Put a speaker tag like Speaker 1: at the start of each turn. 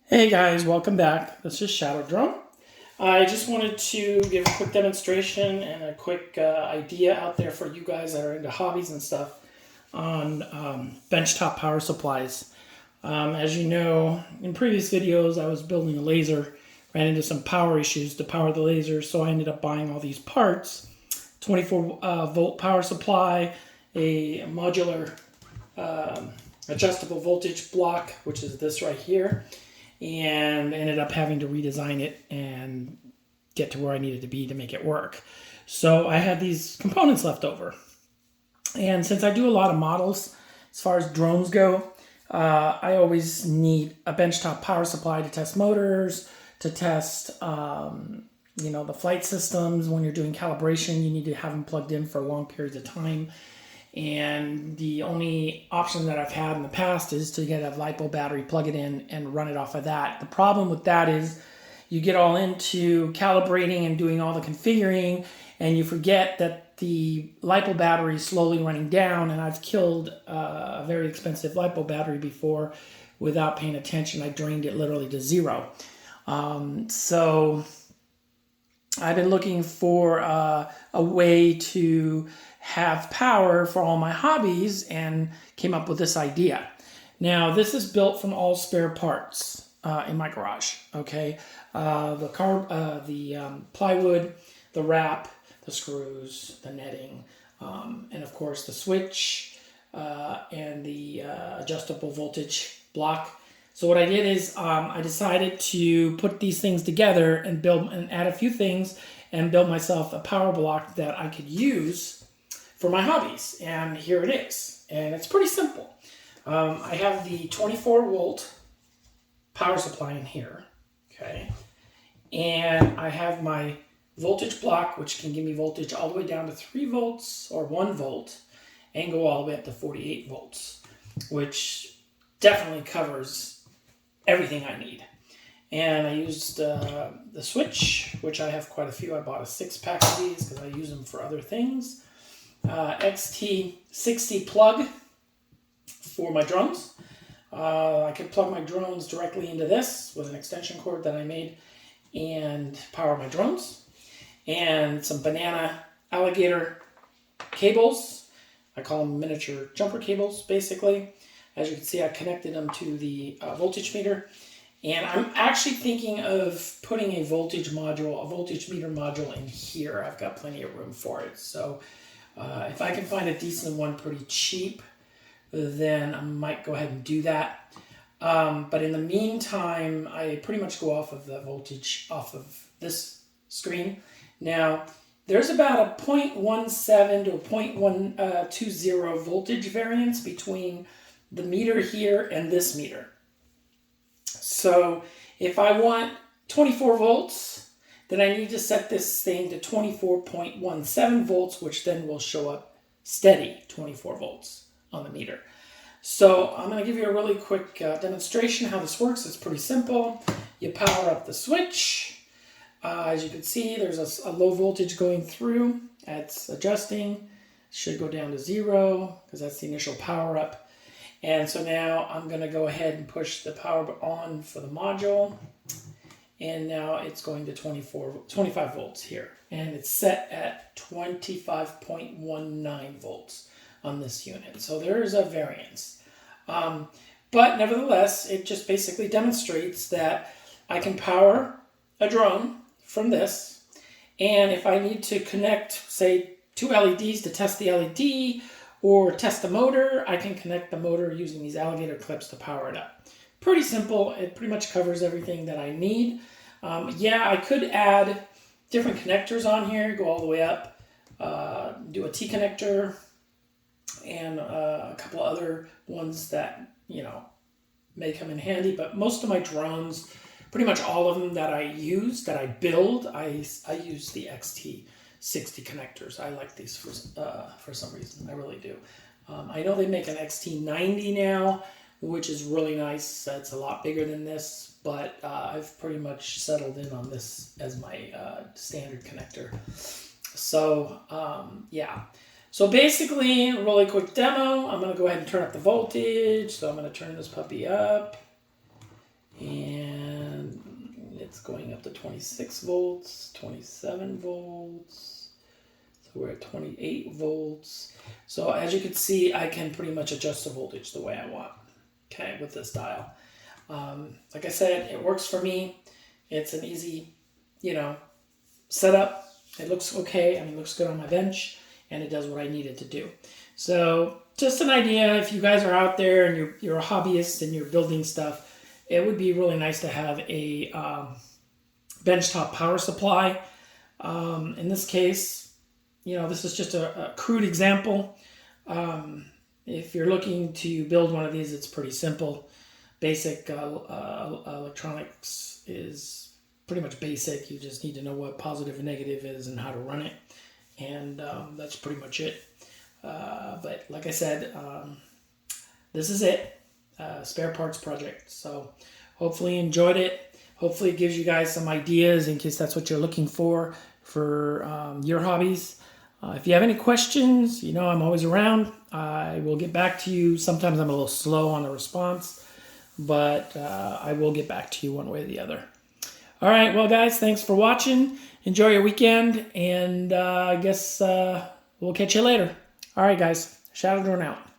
Speaker 1: Hey guys, welcome back. This is Shadow Drone. I just wanted to give a quick demonstration and a quick idea out there for you guys that are into hobbies and stuff on benchtop power supplies. As you know, in previous videos, I was building a laser, ran into some power issues to power the laser, so I ended up buying all these parts: 24 volt power supply, a modular adjustable voltage block, which is this right here, and ended up having to redesign it and get to where I needed to be to make it work. So I had these components left over. And since I do a lot of models, as far as drones go, I always need a benchtop power supply to test motors, to test, the flight systems. When you're doing calibration, you need to have them plugged in for long periods of time. And the only option that I've had in the past is to get a LiPo battery, plug it in, and run it off of that. The problem with that is you get all into calibrating and doing all the configuring, and you forget that the LiPo battery is slowly running down, and I've killed a very expensive LiPo battery before without paying attention. I drained it literally to zero. So I've been looking for a way to have power for all my hobbies and came up with this idea. Now, this is built from all spare parts in my garage. Okay, the plywood, the wrap, the screws, the netting, and of course the switch and the adjustable voltage block. So what I did is I decided to put these things together and build and add a few things and build myself a power block that I could use for my hobbies. And here it is. And it's pretty simple. I have the 24 volt power supply in here. Okay. And I have my voltage block, which can give me voltage all the way down to 3 volts or 1 volt and go all the way up to 48 volts, which definitely covers everything I need. And I used the switch, which I have quite a few. I bought a 6-pack of these because I use them for other things. XT60 plug for my drones. I could plug my drones directly into this with an extension cord that I made and power my drones. And some banana alligator cables. I call them miniature jumper cables, basically. As you can see, I connected them to the voltage meter. And I'm actually thinking of putting a voltage meter module in here. I've got plenty of room for it. So if I can find a decent one pretty cheap, then I might go ahead and do that. But in the meantime, I pretty much go off of the voltage off of this screen. Now, there's about a 0.17 to a 0.120 voltage variance between the meter here and this meter. So if I want 24 volts, then I need to set this thing to 24.17 volts, which then will show up steady 24 volts on the meter. So I'm going to give you a really quick demonstration how this works. It's pretty simple. You power up the switch. As you can see, there's a low voltage going through. It's adjusting. Should go down to 0 because that's the initial power up. And so now I'm going to go ahead and push the power on for the module. And now it's going to 25 volts here. And it's set at 25.19 volts on this unit. So there is a variance. But nevertheless, it just basically demonstrates that I can power a drone from this. And if I need to connect, say, 2 LEDs to test the LED, or test the motor, I can connect the motor using these alligator clips to power it up. Pretty simple. It pretty much covers everything that I need. I could add different connectors on here, go all the way up, do a T connector, and a couple other ones that, may come in handy. But most of my drones, pretty much all of them that I build, I use the XT60 connectors. I like these for some reason. I really do. I know they make an XT90 now, which is really nice. It's a lot bigger than this, but I've pretty much settled in on this as my standard connector. So, So basically, a really quick demo. I'm going to go ahead and turn up the voltage. So I'm going to turn this puppy up. And going up to 26 volts, 27 volts. So we're at 28 volts. So as you can see, I can pretty much adjust the voltage the way I want, okay, with this dial. Like I said, it works for me. It's an easy, setup. It looks okay. I mean, it looks good on my bench, and it does what I need it to do. So just an idea, if you guys are out there and you're a hobbyist and you're building stuff, it would be really nice to have a benchtop power supply. In this case, this is just a crude example. If you're looking to build one of these, it's pretty simple. Basic electronics is pretty much basic. You just need to know what positive and negative is and how to run it. And that's pretty much it. But like I said, this is it. Spare parts project. So hopefully you enjoyed it. Hopefully it gives you guys some ideas in case that's what you're looking for your hobbies. If you have any questions, I'm always around. I will get back to you. Sometimes I'm a little slow on the response, but I will get back to you one way or the other. All right, well, guys, thanks for watching. Enjoy your weekend, and I guess we'll catch you later. All right, guys, Shadow Drone out.